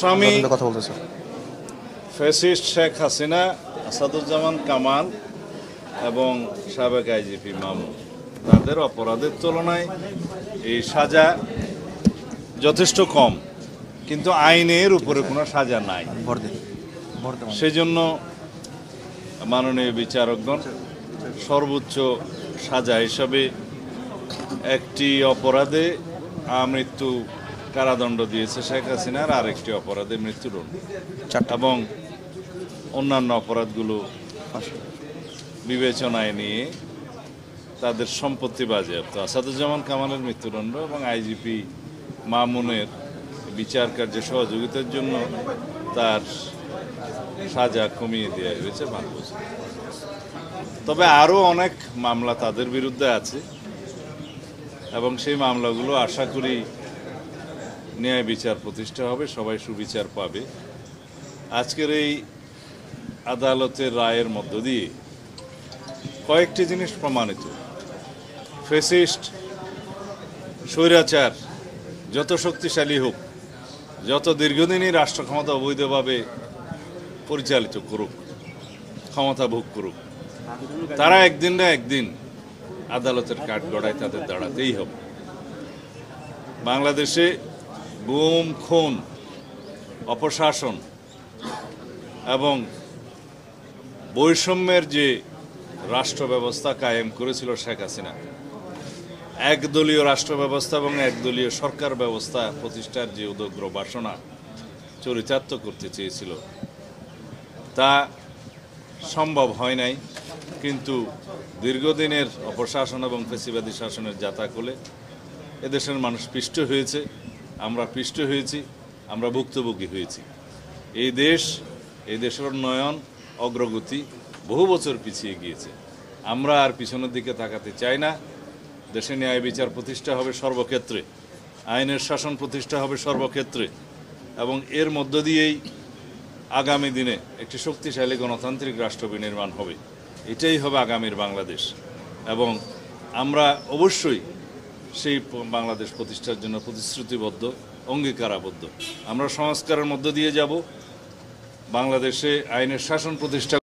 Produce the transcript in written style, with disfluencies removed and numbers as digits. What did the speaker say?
আসামি কথা বলতেছে ফ্যাসিস্ট শেখ হাসিনা, আসাদুজ্জামান কামাল এবং সাবেক আইজিপি মামুন। তাদের অপরাধের তুলনায় এই সাজা যথেষ্ট কম, কিন্তু আইনের উপরে কোনো সাজা নাই। সেজন্য মাননীয় বিচারকগণ সর্বোচ্চ সাজা হিসাবে একটি অপরাধে মৃত্যু কারাদণ্ড দিয়েছে শেখ হাসিনার, আর একটি অপরাধে মৃত্যুদণ্ড, এবং অন্যান্য অপরাধগুলো বিবেচনায় নিয়ে তাদের সম্পত্তি বাজেয়াপ্ত। আসাদুজ্জামান কামালের মৃত্যুদণ্ড এবং আইজিপি মামুনের বিচার কার্যে সহযোগিতার জন্য তার সাজা কমিয়ে দেওয়া হয়েছে 5 বছর। তবে আরও অনেক মামলা তাদের বিরুদ্ধে আছে এবং সেই মামলাগুলো আশা করি ন্যায় বিচার প্রতিষ্ঠা হবে, সবাই সুবিচার পাবে। আজকের এই আদালতের রায়ের মধ্য দিয়ে কয়েকটি জিনিস প্রমাণিত। ফ্যাসিস্ট স্বৈরাচার যত শক্তিশালী হোক, যত দীর্ঘদিনই রাষ্ট্র ক্ষমতা অবৈধভাবে পরিচালিত করুক, ক্ষমতা ভোগ করুক, তারা একদিন না একদিন আদালতের কাঠগড়ায় তাদের দাঁড়াতেই হবে। বাংলাদেশে গুম, খুন, অপশাসন এবং বৈষম্যের যে রাষ্ট্র ব্যবস্থা কায়েম করেছিল শেখ হাসিনা, একদলীয় রাষ্ট্র ব্যবস্থা এবং একদলীয় সরকার ব্যবস্থা প্রতিষ্ঠার যে উদগ্র বাসনা চরিতার্থ করতে চেয়েছিল, তা সম্ভব হয় নাই। কিন্তু দীর্ঘদিনের অপশাসন এবং ফ্যাসিবাদী শাসনের জাতাকলে এদেশের মানুষ পিষ্ট হয়েছে, আমরা পিষ্ট হয়েছি, আমরা ভুক্তভোগী হয়েছি। এই দেশের উন্নয়ন অগ্রগতি বহু বছর পিছিয়ে গিয়েছে। আমরা আর পিছনের দিকে তাকাতে চাই না। দেশে ন্যায় বিচার প্রতিষ্ঠা হবে সর্বক্ষেত্রে, আইনের শাসন প্রতিষ্ঠা হবে সর্বক্ষেত্রে, এবং এর মধ্য দিয়েই আগামী দিনে একটি শক্তিশালী গণতান্ত্রিক রাষ্ট্র বিনির্মাণ হবে। এটাই হবে আগামীর বাংলাদেশ, এবং আমরা অবশ্যই সেই বাংলাদেশ প্রতিষ্ঠার জন্য প্রতিশ্রুতিবদ্ধ, অঙ্গীকারাবদ্ধ। আমরা সংস্কারের মধ্য দিয়ে যাব, বাংলাদেশে আইনের শাসন প্রতিষ্ঠা